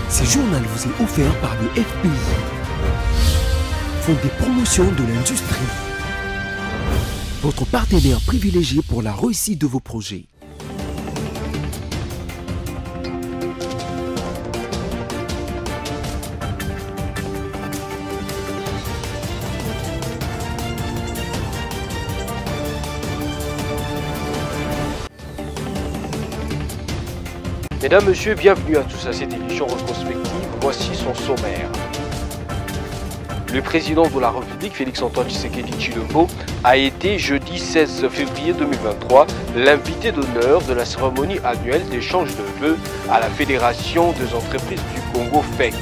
Ce journal vous est offert par le FPI, Fonds des promotions de l'industrie, votre partenaire privilégié pour la réussite de vos projets. Mesdames, Messieurs, bienvenue à tous à cette édition rétrospective. Voici son sommaire. Le président de la République, Félix-Antoine Tshisekedi Tshilombo, a été jeudi 16 février 2023 l'invité d'honneur de la cérémonie annuelle d'échange de vœux à la Fédération des entreprises du Congo FEC.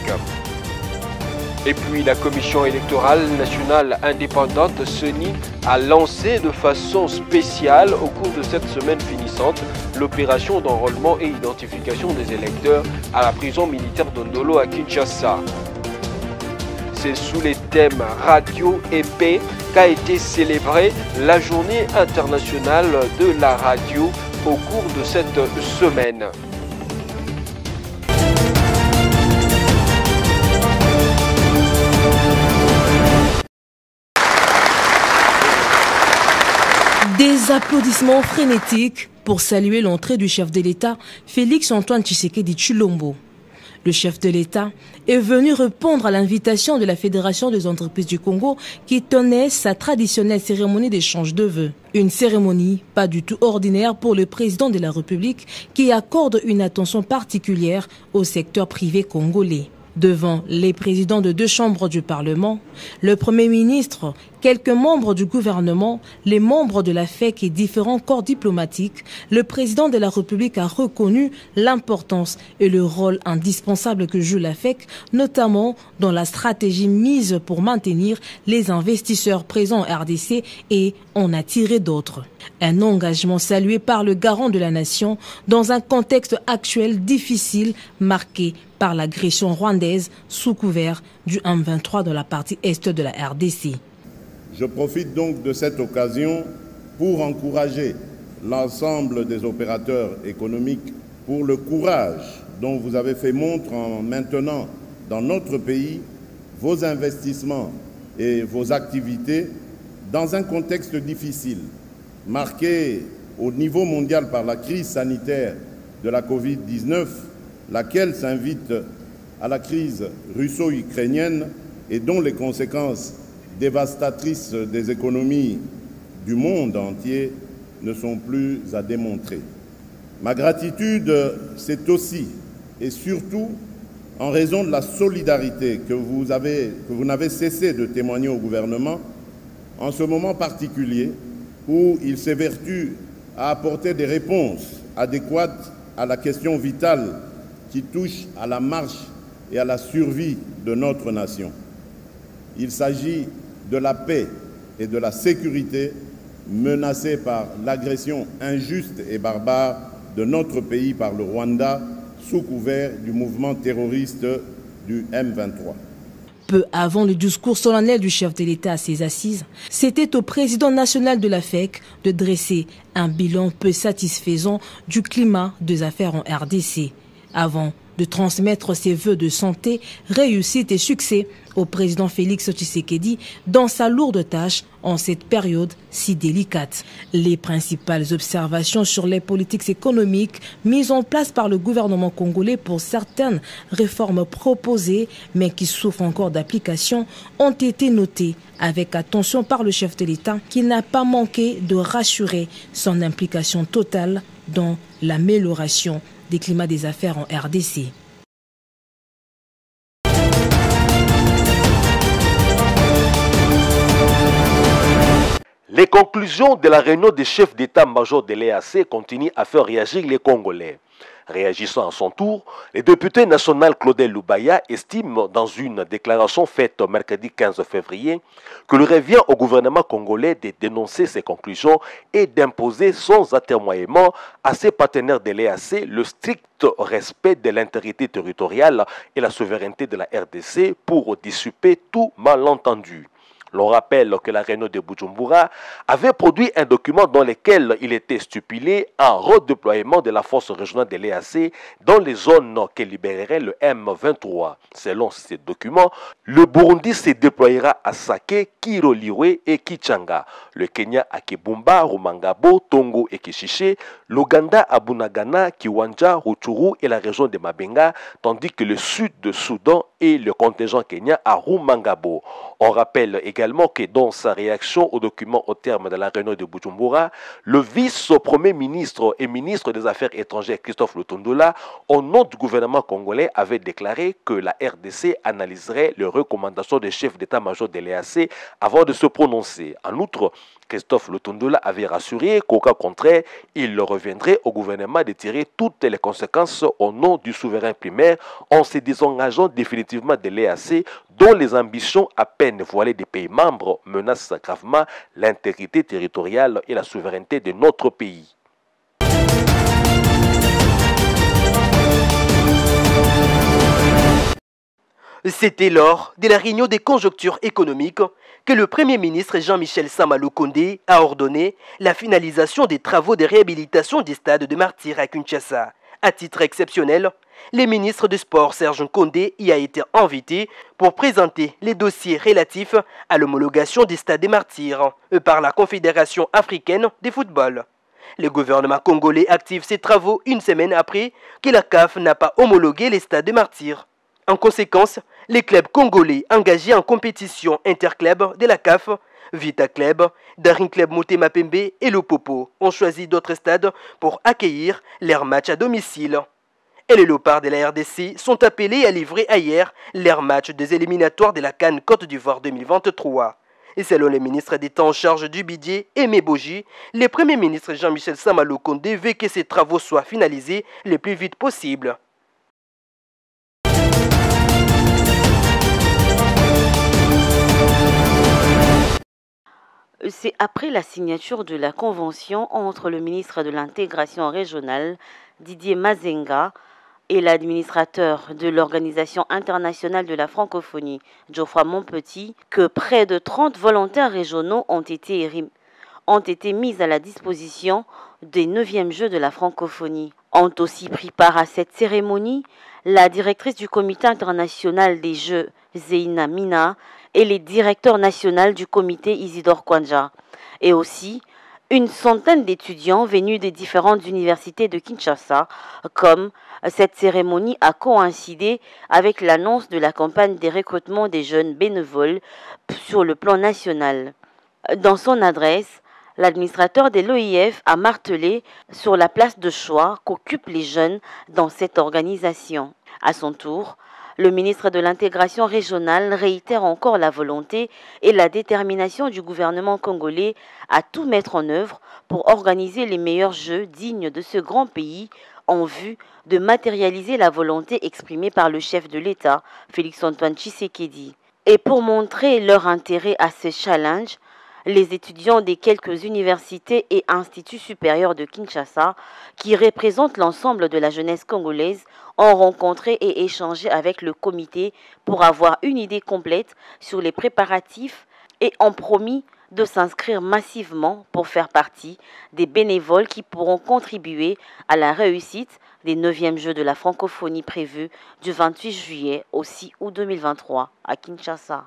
Et puis la Commission électorale nationale indépendante CENI a lancé de façon spéciale au cours de cette semaine finissante l'opération d'enrôlement et identification des électeurs à la prison militaire d'Ondolo à Kinshasa. C'est sous les thèmes radio et paix qu'a été célébrée la journée internationale de la radio au cours de cette semaine. Des applaudissements frénétiques pour saluer l'entrée du chef de l'État, Félix-Antoine Tshisekedi Tshilombo. Le chef de l'État est venu répondre à l'invitation de la Fédération des entreprises du Congo qui tenait sa traditionnelle cérémonie d'échange de vœux. Une cérémonie pas du tout ordinaire pour le président de la République qui accorde une attention particulière au secteur privé congolais. Devant les présidents de 2 chambres du Parlement, le Premier ministre, quelques membres du gouvernement, les membres de la FEC et différents corps diplomatiques, le président de la République a reconnu l'importance et le rôle indispensable que joue la FEC, notamment dans la stratégie mise pour maintenir les investisseurs présents en RDC et en attirer d'autres. Un engagement salué par le garant de la nation dans un contexte actuel difficile marqué par l'agression rwandaise sous couvert du M23 dans la partie est de la RDC. Je profite donc de cette occasion pour encourager l'ensemble des opérateurs économiques pour le courage dont vous avez fait montre en maintenant dans notre pays vos investissements et vos activités dans un contexte difficile, marqué au niveau mondial par la crise sanitaire de la Covid-19, laquelle s'invite à la crise russo-ukrainienne et dont les conséquences dévastatrices des économies du monde entier ne sont plus à démontrer. Ma gratitude, c'est aussi et surtout en raison de la solidarité que vous n'avez cessé de témoigner au gouvernement en ce moment particulier où il s'évertue à apporter des réponses adéquates à la question vitale qui touche à la marche et à la survie de notre nation. Il s'agit de la paix et de la sécurité menacées par l'agression injuste et barbare de notre pays par le Rwanda sous couvert du mouvement terroriste du M23. Peu avant le discours solennel du chef de l'État à ses assises, c'était au président national de la FEC de dresser un bilan peu satisfaisant du climat des affaires en RDC, avant de transmettre ses vœux de santé, réussite et succès au président Félix Tshisekedi dans sa lourde tâche en cette période si délicate. Les principales observations sur les politiques économiques mises en place par le gouvernement congolais pour certaines réformes proposées mais qui souffrent encore d'application ont été notées avec attention par le chef de l'État qui n'a pas manqué de rassurer son implication totale dans l'amélioration des climats des affaires en RDC. Les conclusions de la réunion des chefs d'état-major de l'EAC continuent à faire réagir les Congolais. Réagissant à son tour, le député national Claudel Lubaya estime dans une déclaration faite mercredi 15 février qu'il revient au gouvernement congolais de dénoncer ces conclusions et d'imposer sans atermoiement à ses partenaires de l'EAC le strict respect de l'intégrité territoriale et la souveraineté de la RDC pour dissiper tout malentendu. L'on rappelle que la réunion de Bujumbura avait produit un document dans lequel il était stipulé un redéploiement de la force régionale de l'EAC dans les zones que libérerait le M23. Selon ces documents, le Burundi se déployera à Sake, Kiroliwe et Kichanga, le Kenya à Kibumba, Rumangabo, Tongo et Kishiche, l'Ouganda à Bunagana, Kiwanja, Rutshuru et la région de Mabenga, tandis que le sud de Soudan et le contingent kenyan à Rumangabo. On rappelle également que dans sa réaction au document au terme de la réunion de Bujumbura, le vice-premier ministre et ministre des Affaires étrangères Christophe Lutondola, au nom du gouvernement congolais, avait déclaré que la RDC analyserait les recommandations des chefs d'état-major de l'EAC avant de se prononcer. En outre, Christophe Lutondola avait rassuré qu'au cas contraire, il reviendrait au gouvernement de tirer toutes les conséquences au nom du souverain primaire en se désengageant définitivement de l'EAC dont les ambitions à peine voilées des pays membres menacent gravement l'intégrité territoriale et la souveraineté de notre pays. C'était lors de la réunion des conjonctures économiques que le Premier ministre Jean-Michel Sama-Lukonde a ordonné la finalisation des travaux de réhabilitation des stades de martyrs à Kinshasa. À titre exceptionnel, le ministre du Sport Serge Nkonde y a été invité pour présenter les dossiers relatifs à l'homologation des stades des martyrs par la Confédération africaine de football. Le gouvernement congolais active ses travaux une semaine après que la CAF n'a pas homologué les stades des martyrs. En conséquence, les clubs congolais engagés en compétition interclub de la CAF, Vita Club, Daring Club Motema Pembe et Lupopo ont choisi d'autres stades pour accueillir leurs matchs à domicile. Et les léopards de la RDC sont appelés à livrer ailleurs leurs matchs des éliminatoires de la CAN Côte d'Ivoire 2023. Et selon le ministre d'État en charge du budget, Aimé Boji, le Premier ministre Jean-Michel Sama-Lukonde veut que ces travaux soient finalisés le plus vite possible. C'est après la signature de la convention entre le ministre de l'intégration régionale, Didier Mazenga, et l'administrateur de l'Organisation internationale de la francophonie, Geoffroy Montpetit, que près de 30 volontaires régionaux ont été mis à la disposition des 9e Jeux de la francophonie. Ont aussi pris part à cette cérémonie la directrice du comité international des Jeux, Zeina Mina, et les directeurs nationaux du comité Isidore Kwanja, et aussi une centaine d'étudiants venus des différentes universités de Kinshasa, comme cette cérémonie a coïncidé avec l'annonce de la campagne de recrutement des jeunes bénévoles sur le plan national. Dans son adresse, l'administrateur de l'OIF a martelé sur la place de choix qu'occupent les jeunes dans cette organisation. À son tour, le ministre de l'intégration régionale réitère encore la volonté et la détermination du gouvernement congolais à tout mettre en œuvre pour organiser les meilleurs jeux dignes de ce grand pays en vue de matérialiser la volonté exprimée par le chef de l'État, Félix-Antoine Tshisekedi. Et pour montrer leur intérêt à ce challenge, les étudiants des quelques universités et instituts supérieurs de Kinshasa, qui représentent l'ensemble de la jeunesse congolaise, ont rencontré et échangé avec le comité pour avoir une idée complète sur les préparatifs et ont promis de s'inscrire massivement pour faire partie des bénévoles qui pourront contribuer à la réussite des 9e Jeux de la francophonie prévus du 28 juillet au 6 août 2023 à Kinshasa.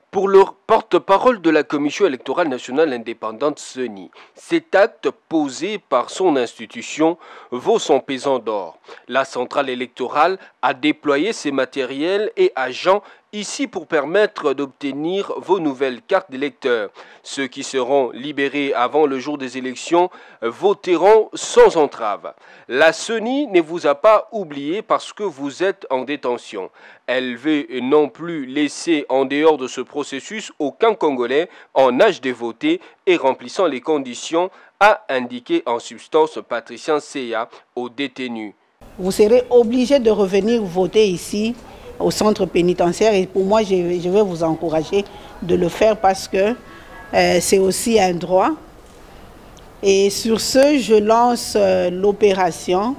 Pour le porte-parole de la Commission électorale nationale indépendante CENI, cet acte posé par son institution vaut son pesant d'or. La centrale électorale a déployé ses matériels et agents ici pour permettre d'obtenir vos nouvelles cartes d'électeurs. Ceux qui seront libérés avant le jour des élections voteront sans entrave. La CENI ne vous a pas oublié parce que vous êtes en détention. Elle veut non plus laisser en dehors de ce processus aucun Congolais en âge de voter et remplissant les conditions, a indiqué en substance Patricien Seya aux détenus. Vous serez obligé de revenir voter ici au centre pénitentiaire et pour moi je vais vous encourager de le faire parce que c'est aussi un droit. Et sur ce, je lance l'opération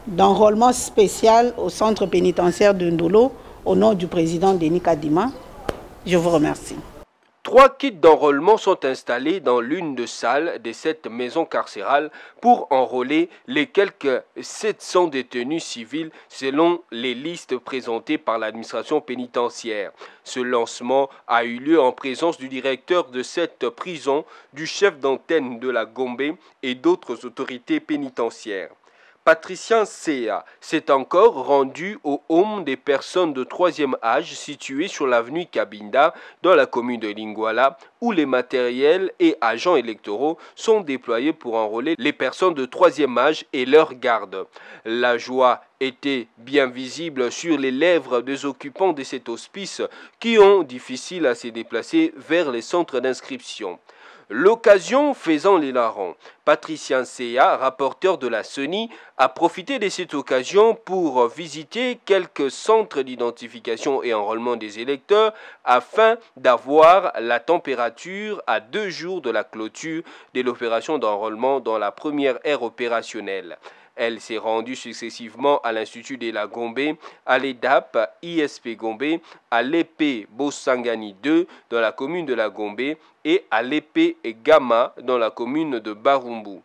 d'enrôlement spécial au centre pénitentiaire de Ndolo au nom du président Denis Kadima. Je vous remercie. 3 kits d'enrôlement sont installés dans l'une des salles de cette maison carcérale pour enrôler les quelques 700 détenus civils selon les listes présentées par l'administration pénitentiaire. Ce lancement a eu lieu en présence du directeur de cette prison, du chef d'antenne de la Gombe et d'autres autorités pénitentiaires. Patricien Sea s'est encore rendu au home des personnes de 3e âge situé sur l'avenue Cabinda dans la commune de Lingouala où les matériels et agents électoraux sont déployés pour enrôler les personnes de 3e âge et leurs gardes. La joie était bien visible sur les lèvres des occupants de cet hospice qui ont difficile à se déplacer vers les centres d'inscription. L'occasion faisant les larrons, Patricien Sea, rapporteur de la CENI, a profité de cette occasion pour visiter quelques centres d'identification et enrôlement des électeurs afin d'avoir la température à 2 jours de la clôture de l'opération d'enrôlement dans la première ère opérationnelle. Elle s'est rendue successivement à l'Institut de la Gombe, à l'EDAP, ISP Gombe, à l'EP Bosangani 2 dans la commune de la Gombe et à l'EP Gama dans la commune de Barumbu.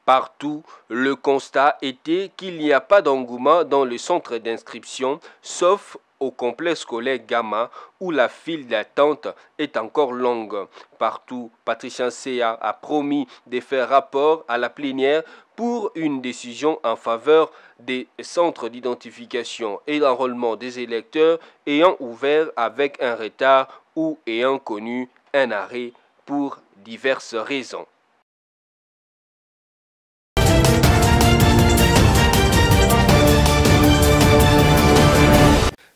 Partout, le constat était qu'il n'y a pas d'engouement dans le centre d'inscription, sauf au complexe scolaire Gama où la file d'attente est encore longue. Partout, Patricien Sea a promis de faire rapport à la plénière pour une décision en faveur des centres d'identification et d'enrôlement des électeurs ayant ouvert avec un retard ou ayant connu un arrêt pour diverses raisons.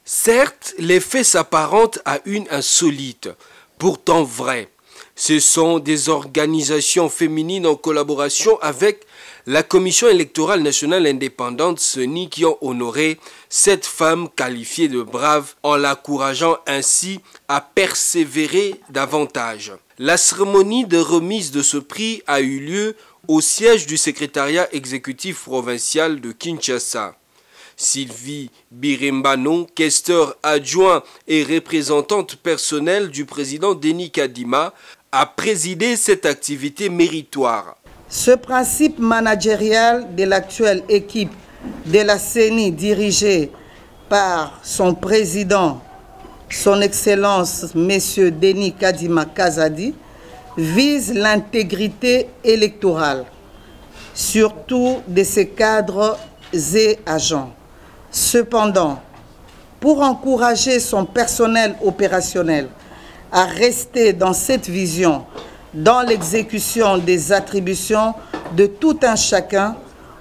Certes, les faits s'apparentent à une insolite, pourtant vraie. Ce sont des organisations féminines en collaboration avec la Commission électorale nationale indépendante CENI qui ont honoré cette femme qualifiée de brave en l'encourageant ainsi à persévérer davantage. La cérémonie de remise de ce prix a eu lieu au siège du secrétariat exécutif provincial de Kinshasa. Sylvie Birembano, questeur adjoint et représentante personnelle du président Denis Kadima, a présidé cette activité méritoire. Ce principe managérial de l'actuelle équipe de la CENI dirigée par son président, son Excellence M. Denis Kadima Kazadi, vise l'intégrité électorale, surtout de ses cadres et agents. Cependant, pour encourager son personnel opérationnel à rester dans cette vision, dans l'exécution des attributions de tout un chacun,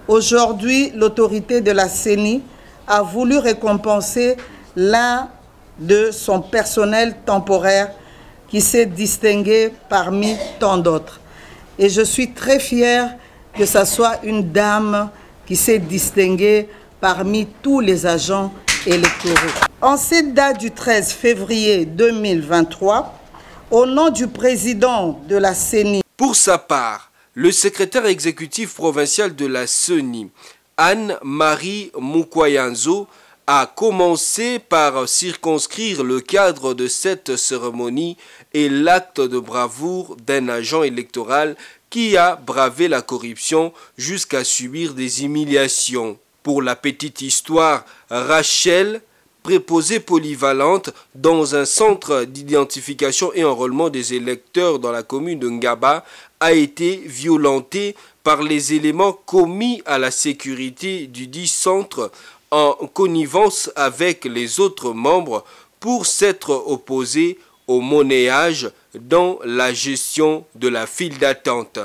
aujourd'hui, l'autorité de la CENI a voulu récompenser l'un de son personnel temporaire qui s'est distingué parmi tant d'autres. Et je suis très fière que ce soit une dame qui s'est distinguée parmi tous les agents électoraux. En cette date du 13 février 2023, au nom du président de la CENI. Pour sa part, le secrétaire exécutif provincial de la CENI, Anne-Marie Mukwayanzo, a commencé par circonscrire le cadre de cette cérémonie et l'acte de bravoure d'un agent électoral qui a bravé la corruption jusqu'à subir des humiliations. Pour la petite histoire, Rachel, préposée polyvalente dans un centre d'identification et enrôlement des électeurs dans la commune de Ngaba, a été violentée par les éléments commis à la sécurité du dit centre en connivence avec les autres membres pour s'être opposés au monnayage dans la gestion de la file d'attente.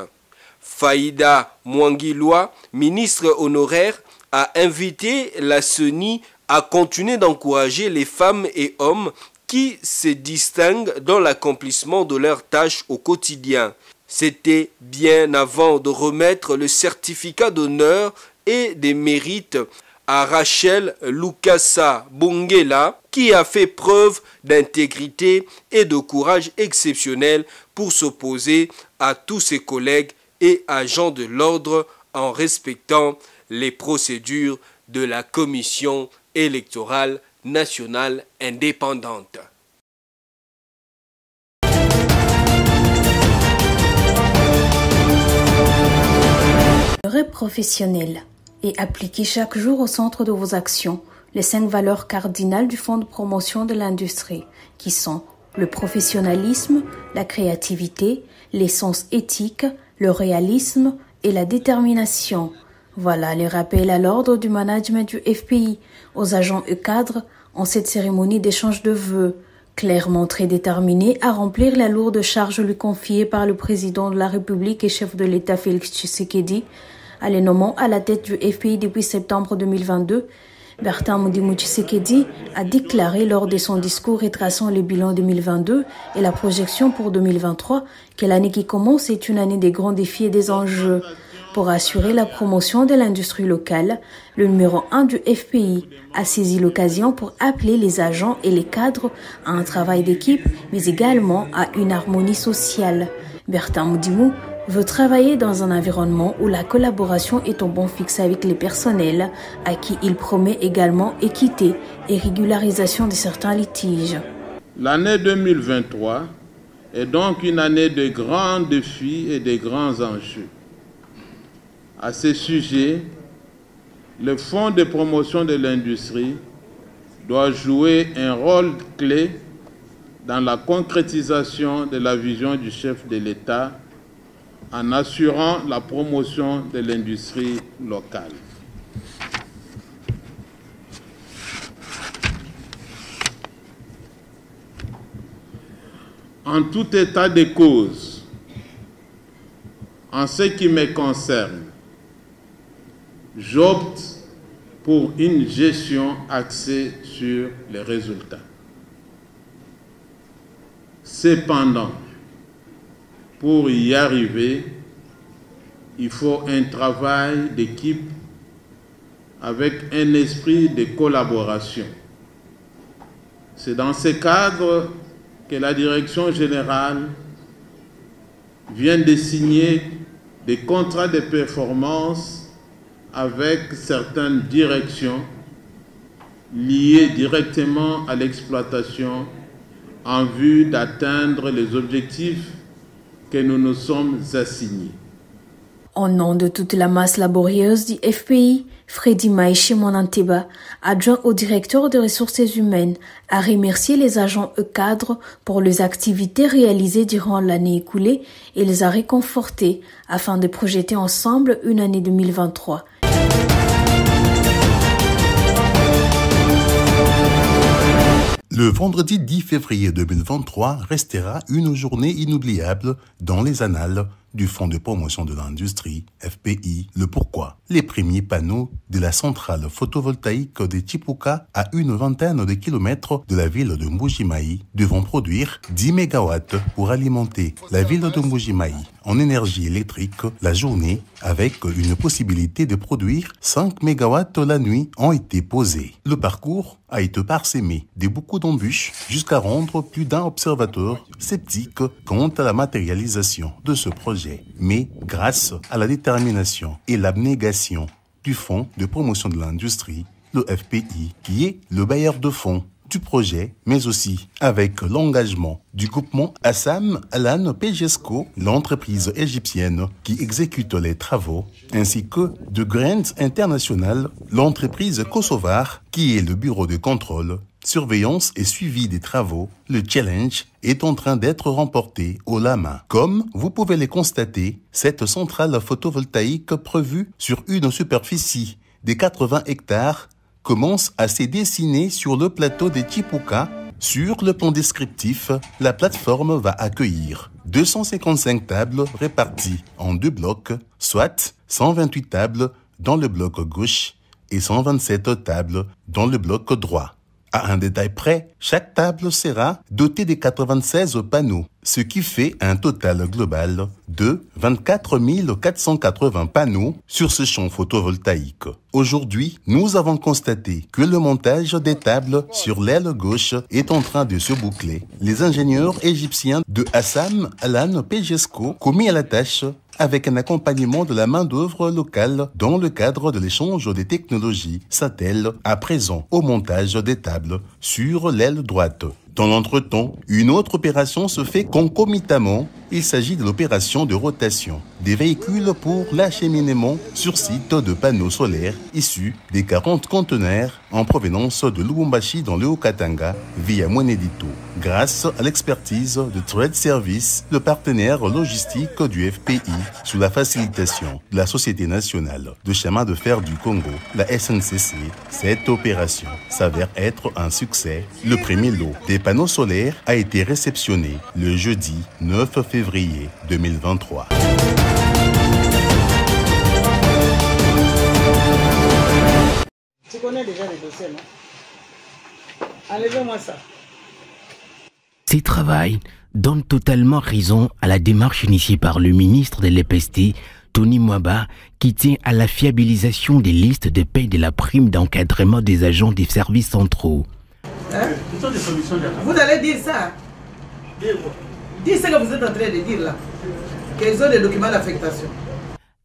Faïda Mwangiloa, ministre honoraire, a invité la CENI à continuer d'encourager les femmes et hommes qui se distinguent dans l'accomplissement de leurs tâches au quotidien. C'était bien avant de remettre le certificat d'honneur et des mérites à Rachel Lukasa Bongela, qui a fait preuve d'intégrité et de courage exceptionnel pour s'opposer à tous ses collègues et agents de l'ordre en respectant les procédures de la Commission électorale nationale indépendante. Rêve professionnel et appliquez chaque jour au centre de vos actions les 5 valeurs cardinales du Fonds de promotion de l'industrie, qui sont le professionnalisme, la créativité, l'essence éthique, le réalisme et la détermination. Voilà les rappels à l'ordre du management du FPI aux agents et cadres en cette cérémonie d'échange de vœux, clairement très déterminé à remplir la lourde charge lui confiée par le président de la République et chef de l'État Félix Tshisekedi, à les nommant à la tête du FPI depuis septembre 2022. Bertin Mudimou Tshisekedi a déclaré lors de son discours retraçant le bilan 2022 et la projection pour 2023 que l'année qui commence est une année des grands défis et des enjeux. Pour assurer la promotion de l'industrie locale, le numéro 1 du FPI a saisi l'occasion pour appeler les agents et les cadres à un travail d'équipe, mais également à une harmonie sociale. Bertin Mudimou veut travailler dans un environnement où la collaboration est au bon fixe avec les personnels, à qui il promet également équité et régularisation de certains litiges. L'année 2023 est donc une année de grands défis et de grands enjeux. À ce sujet, le Fonds de promotion de l'industrie doit jouer un rôle clé dans la concrétisation de la vision du chef de l'État en assurant la promotion de l'industrie locale. En tout état de cause, en ce qui me concerne, j'opte pour une gestion axée sur les résultats. Cependant, pour y arriver, il faut un travail d'équipe avec un esprit de collaboration. C'est dans ce cadre que la direction générale vient de signer des contrats de performance avec certaines directions liées directement à l'exploitation en vue d'atteindre les objectifs que nous nous sommes assignés. Au nom de toute la masse laborieuse du FPI, Freddy Maïchi Monanteba, adjoint au directeur des ressources humaines, a remercié les agents et cadres pour les activités réalisées durant l'année écoulée et les a réconfortés afin de projeter ensemble une année 2023. Le vendredi 10 février 2023 restera une journée inoubliable dans les annales du Fonds de promotion de l'industrie, FPI. Le pourquoi? Les premiers panneaux de la centrale photovoltaïque de Chipuka, à une vingtaine de kilomètres de la ville de Mbuji-Mayi, devront produire 10 MW pour alimenter la ville de Mbuji-Mayi en énergie électrique la journée, avec une possibilité de produire 5 MW la nuit, ont été posés. Le parcours a été parsemé de beaucoup d'embûches jusqu'à rendre plus d'un observateur sceptique quant à la matérialisation de ce projet. Mais grâce à la détermination et l'abnégation du Fonds de promotion de l'industrie, le FPI, qui est le bailleur de fonds du projet, mais aussi avec l'engagement du groupement Assam Alan Pejesco, l'entreprise égyptienne qui exécute les travaux, ainsi que de Grants International, l'entreprise kosovare qui est le bureau de contrôle, surveillance et suivi des travaux. Le challenge est en train d'être remporté haut la main. Comme vous pouvez le constater, cette centrale photovoltaïque prévue sur une superficie de 80 hectares commence à se dessiner sur le plateau de Chipuka. Sur le plan descriptif, la plateforme va accueillir 255 tables réparties en 2 blocs, soit 128 tables dans le bloc gauche et 127 tables dans le bloc droit. À un détail près, chaque table sera dotée de 96 panneaux, ce qui fait un total global de 24 480 panneaux sur ce champ photovoltaïque. Aujourd'hui, nous avons constaté que le montage des tables sur l'aile gauche est en train de se boucler. Les ingénieurs égyptiens de Assam Alan Pejesco, commis à la tâche, avec un accompagnement de la main-d'œuvre locale dans le cadre de l'échange des technologies, s'attelle à présent au montage des tables sur l'aile droite. Dans l'entretemps, une autre opération se fait concomitamment. Il s'agit de l'opération de rotation des véhicules pour l'acheminement sur site de panneaux solaires issus des 40 conteneurs en provenance de Lubumbashi dans le Haut-Katanga via Mwenedito. Grâce à l'expertise de Trade Service, le partenaire logistique du FPI, sous la facilitation de la Société nationale de chemin de fer du Congo, la SNCC, cette opération s'avère être un succès. Le premier lot des panneaux solaires a été réceptionné le jeudi 9 février 2023. Tu connais déjà les dossiers, non? Enlevez-moi ça. Ces travaux donnent totalement raison à la démarche initiée par le ministre de l'EPST, Tony Mwaba, qui tient à la fiabilisation des listes de paie de la prime d'encadrement des agents des services centraux. Hein? Vous allez dire ça? Dites ce que vous êtes en train de dire là. Quels sont les documents d'affectation?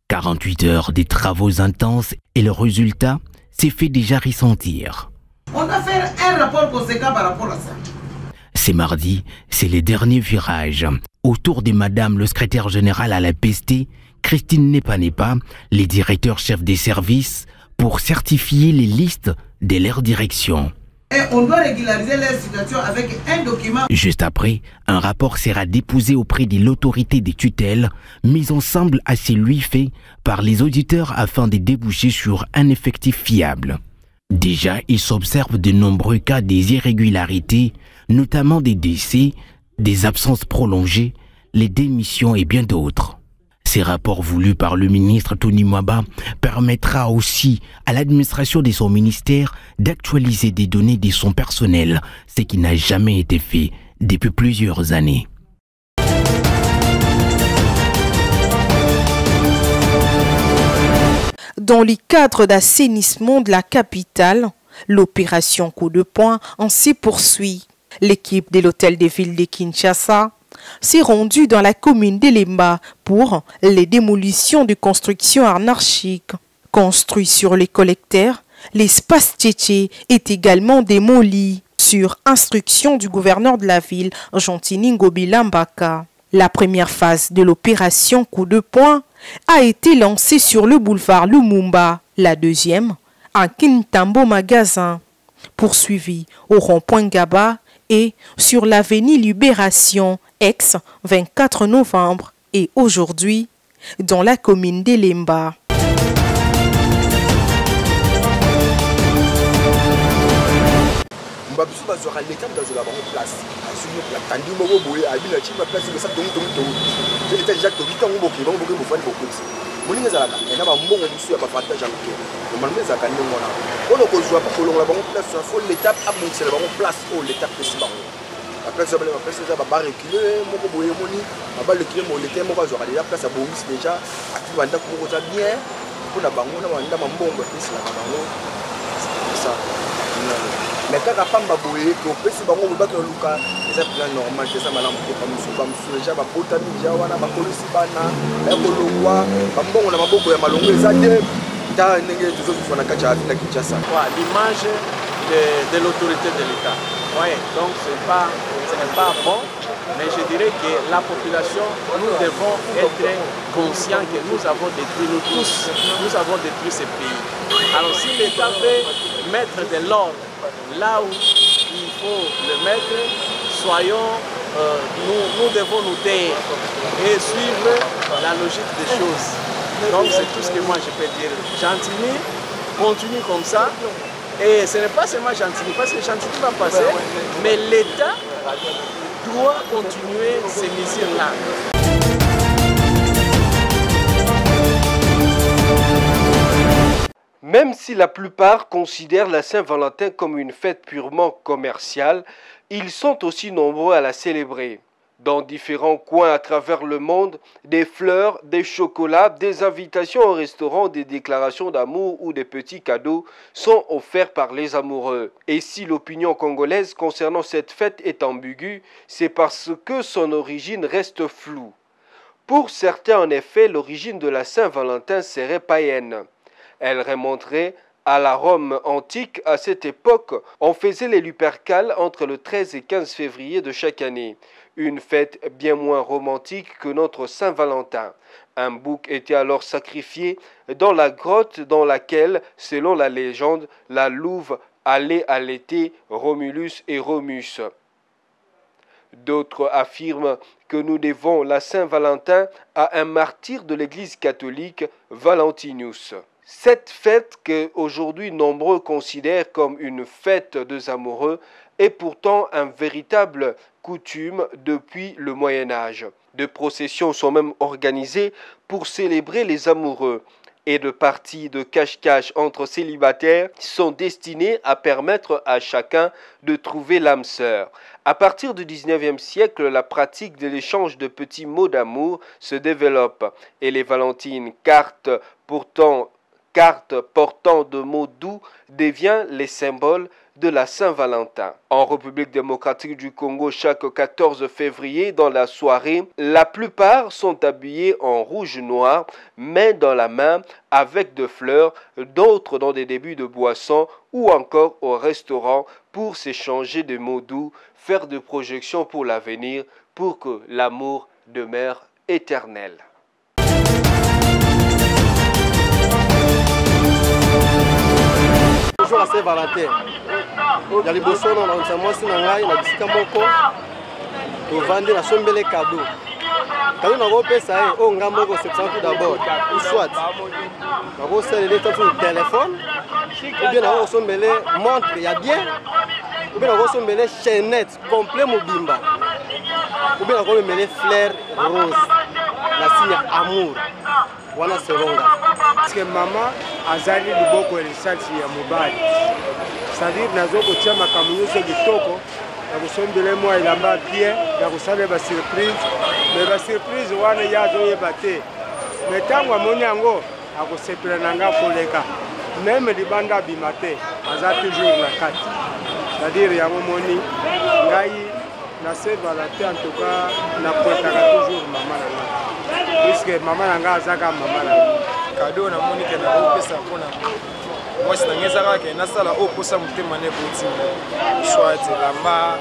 48 heures de travaux intenses et le résultat s'est fait déjà ressentir. On a fait un rapport conséquent par rapport à ça. C'est mardi, c'est le dernier virage. Autour de Madame le secrétaire général à la PST, Christine Nepa, les directeurs chefs des services, pour certifier les listes de leur direction. Et on doit régulariser leur situation avec un document. Juste après, un rapport sera déposé auprès de l'autorité des tutelles, mis ensemble à celui fait par les auditeurs afin de déboucher sur un effectif fiable. Déjà, il s'observe de nombreux cas des irrégularités, notamment des décès, des absences prolongées, les démissions et bien d'autres. Ces rapports voulus par le ministre Tony Mwaba permettra aussi à l'administration de son ministère d'actualiser des données de son personnel, ce qui n'a jamais été fait depuis plusieurs années. Dans le cadre d'assainissement de la capitale, l'opération Coup de poing en s'y poursuit. L'équipe de l'hôtel de ville de Kinshasa s'est rendue dans la commune d'Elemba pour les démolitions de constructions anarchiques. Construit sur les collecteurs, l'espace Tchétché est également démoli sur instruction du gouverneur de la ville, Jantini Ngobilambaka. La première phase de l'opération Coup de poing a été lancée sur le boulevard Lumumba, la deuxième à Kintambo Magasin, poursuivie au rond-point Gaba et sur l'avenue Libération, ex-24 novembre, et aujourd'hui dans la commune d'Elemba. babiso bazwaka leta bazwaka bango place asuni tandi moko boye abina chima place ça tongi je leta déjà to bitango boki bango boki mofani bokuti moninga zalaka ena ba mbongo musu ya bafata janko normalement zaka ndongo na ono kozwa pa kolonga bango place ya fo leta abongisela bango place o leta pesi bango la place ya ba place za ba bar reculer moko boye moni ba le reculer mo leta moko azwaka déjà place ya bongisi déjà atu banda ko za bien kuna bango na wanda mambongo pesi la bango ça mais quand on a boye ko pesi bango ba ko luka eza plan normal c'est ça malamu ko pamusu déjà ba botami déjà wana ba polisi bana ba kolongwa ba mbongo na maboko ya malongo eza de ta ndenge tuzo kufana kacha na Kinshasa l'image de l'autorité de l'État. Ouais, donc ce n'est pas bon, mais je dirais que la population, nous devons être conscients que nous avons détruit, nous tous, nous avons détruit ce pays. Alors si l'État veut mettre de l'ordre là où il faut le mettre, nous devons nous taire et suivre la logique des choses. Donc c'est tout ce que moi je peux dire. Jantini continue comme ça. Et ce n'est pas seulement Jantini, parce que Jantini va passer, mais l'État doit continuer ces mesures-là. Même si la plupart considèrent la Saint-Valentin comme une fête purement commerciale, ils sont aussi nombreux à la célébrer. Dans différents coins à travers le monde, des fleurs, des chocolats, des invitations au restaurant, des déclarations d'amour ou des petits cadeaux sont offerts par les amoureux. Et si l'opinion congolaise concernant cette fête est ambiguë, c'est parce que son origine reste floue. Pour certains, en effet, l'origine de la Saint-Valentin serait païenne. Elle remonterait à la Rome antique. À cette époque, on faisait les Lupercales entre le 13 et 15 février de chaque année. Une fête bien moins romantique que notre Saint-Valentin. Un bouc était alors sacrifié dans la grotte dans laquelle, selon la légende, la louve allait allaiter Romulus et Remus. D'autres affirment que nous devons la Saint-Valentin à un martyr de l'Église catholique, Valentinus. Cette fête qu'aujourd'hui nombreux considèrent comme une fête des amoureux est pourtant un véritable coutume depuis le Moyen-Âge. Des processions sont même organisées pour célébrer les amoureux et de parties de cache-cache entre célibataires sont destinées à permettre à chacun de trouver l'âme sœur. À partir du 19e siècle, la pratique de l'échange de petits mots d'amour se développe et les valentines, cartes portant de mots doux, devient les symboles de la Saint-Valentin. En République démocratique du Congo, chaque 14 février, dans la soirée, la plupart sont habillés en rouge-noir, main dans la main, avec de fleurs, d'autres dans des débuts de boissons ou encore au restaurant pour s'échanger des mots doux, faire des projections pour l'avenir, pour que l'amour demeure éternel. Bonjour à Saint-Valentin. Il y a les boissons dans le salon, il y a des biscuits moko. Pour vendre la somme de cadeaux. Cadeaux n'a pas payé ça, on a moko c'est tout d'abord. Ou soit, on va se lever sur le téléphone. Ou bien on va se mêler montre, il y a bien. Ou bien on va se mêler chaînette complet mobimba. Ou bien on va mêler fleurs rose. La signe amour. Voilà c'est longa. Parce que maman azali liboko recherche ya mobali. C'est-à-dire nazo kotia makambo nyonso kitoko ya kosombela mwa elamba bien ya kosala ba surprise mais ba surprise wana ya zoyeba te mais ntango amoni yango akosepela na nga koleka même libanda bima te aza toujours na kati c'est-à-dire yango moni ngai na Saint-Valentin en tout cas na kotaka toujours mama na nga puisque mama na nga azaka mama na nga cadeau na moni ke na kopesa mpona moi c'est ngezaka ke nasala oposa mutema ne boti soit lamba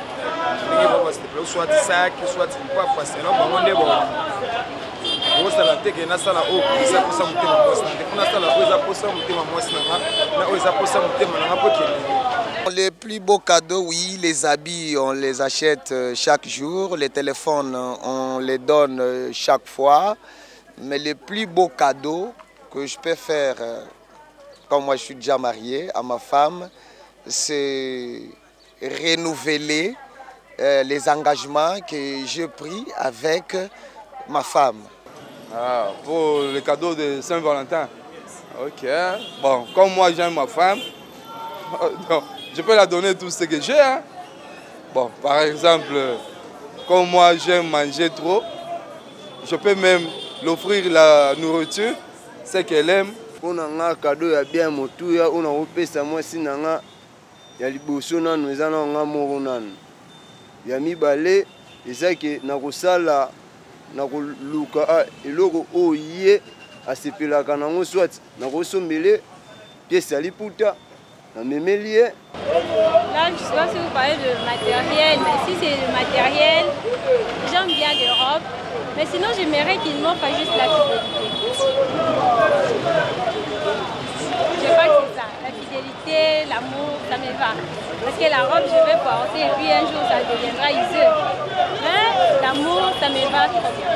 ndenge ba c'était soit sac soit pas passer non bango ndebo moi ça la teke nasala oposa posa mutema moi c'est nasala posa posa mutema moi c'est na oza posa mutema na ngapo. Les plus beaux cadeaux, oui, les habits, on les achète chaque jour, les téléphones, on les donne chaque fois, mais les plus beaux cadeaux que je peux faire, quand moi je suis déjà marié à ma femme, c'est renouveler les engagements que j'ai pris avec ma femme. Ah, pour le cadeau de Saint-Valentin. Ok. Bon, comme moi j'aime ma femme, donc, je peux la donner tout ce que j'ai. Hein. Bon, par exemple, comme moi j'aime manger trop, je peux même l'offrir la nourriture, ce qu'elle aime. On a un cadeau ya bien motuya, on a opesa moi sinanga ya liboso nanu ezana nga moko nanu. Ya mibale ezaki na kosala na koluka eloko oye asepelaka nango swat na kosombele pièce ya liputa na memelie. Là, je ne sais pas si vous parlez de matériel, mais si c'est le matériel, j'aime bien l'Europe. Mais sinon, j'aimerais qu'il m'offre juste la fidélité. Je crois que c'est ça. La fidélité, l'amour, ça me va. Parce que la robe, je vais porter et puis un jour, ça deviendra useux. Mais l'amour, ça me va trop bien.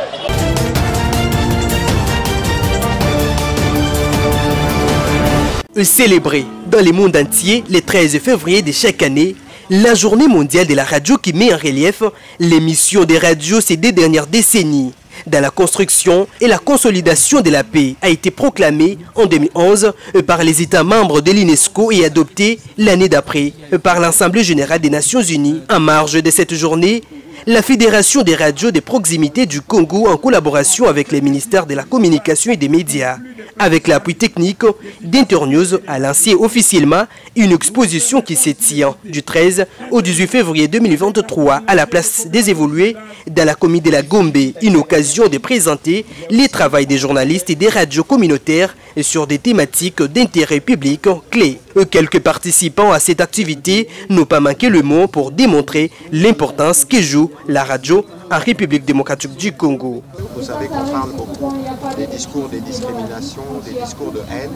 Célébrer dans le monde entier le 13 février de chaque année la journée mondiale de la radio qui met en relief l'émission des radios ces 2 dernières décennies. Dans la construction et la consolidation de la paix a été proclamée en 2011 par les États membres de l'UNESCO et adoptée l'année d'après par l'Assemblée générale des Nations Unies. En marge de cette journée, La Fédération des radios de proximité du Congo, en collaboration avec les ministères de la Communication et des Médias, avec l'appui technique d'Internews, a lancé officiellement une exposition qui se tient du 13 au 18 février 2023 à la place des évolués dans la commune de la Gombe, une occasion de présenter les travaux des journalistes et des radios communautaires sur des thématiques d'intérêt public clés. Quelques participants à cette activité n'ont pas manqué le mot pour démontrer l'importance que joue la radio en République démocratique du Congo. Vous savez qu'on parle beaucoup des discours de discrimination, des discours de haine.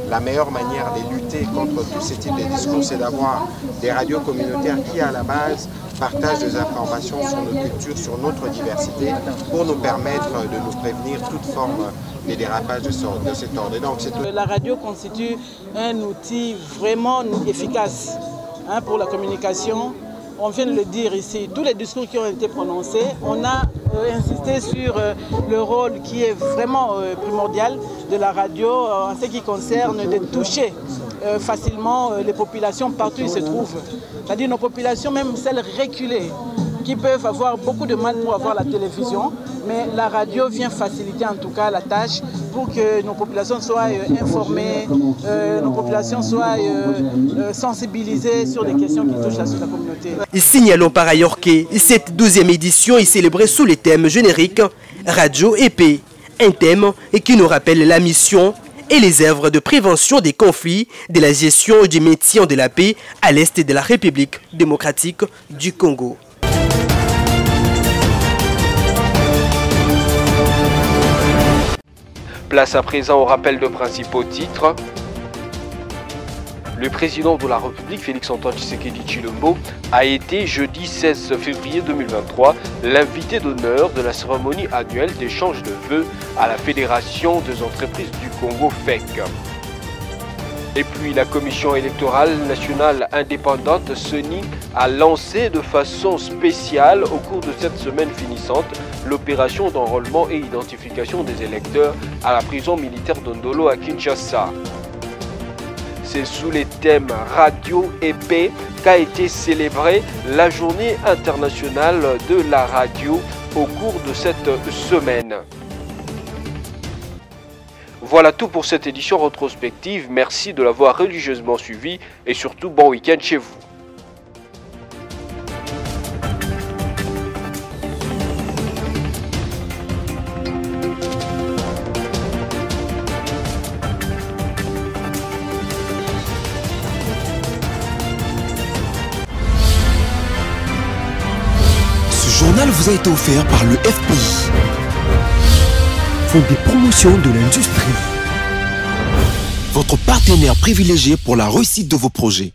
La meilleure manière de lutter contre tous ces types de discours, c'est d'avoir des radios communautaires qui, à la base, partagent des informations sur nos cultures, sur notre diversité, pour nous permettre de nous prévenir toute forme de dérapage de cet ordre. Et donc, la radio constitue un outil vraiment efficace pour la communication. On vient de le dire ici, tous les discours qui ont été prononcés, on a insisté sur le rôle qui est vraiment primordial de la radio en ce qui concerne de toucher facilement les populations partout où ils se trouvent. C'est-à-dire nos populations, même celles reculées, qui peuvent avoir beaucoup de mal pour avoir la télévision, mais la radio vient faciliter en tout cas la tâche pour que nos populations soient informées, nos populations soient sensibilisées sur les questions qui touchent la communauté. Signalons par ailleurs que cette 12e édition est célébrée sous le thème générique Radio et paix, un thème qui nous rappelle la mission et les œuvres de prévention des conflits, de la gestion et du maintien de la paix à l'est de la République démocratique du Congo. Place à présent au rappel de principaux titres. Le président de la République, Félix-Antoine Tshisekedi Tshilombo, a été jeudi 16 février 2023 l'invité d'honneur de la cérémonie annuelle d'échange de vœux à la Fédération des entreprises du Congo, FEC. Et puis la Commission électorale nationale indépendante, CENI, a lancé de façon spéciale au cours de cette semaine finissante l'opération d'enrôlement et identification des électeurs à la prison militaire d'Ondolo à Kinshasa. C'est sous les thèmes radio et paix qu'a été célébrée la journée internationale de la radio au cours de cette semaine. Voilà tout pour cette édition rétrospective. Merci de l'avoir religieusement suivi et surtout bon week-end chez vous. Ce journal vous a été offert par le FPI. Fonds de promotion de l'industrie. Votre partenaire privilégié pour la réussite de vos projets.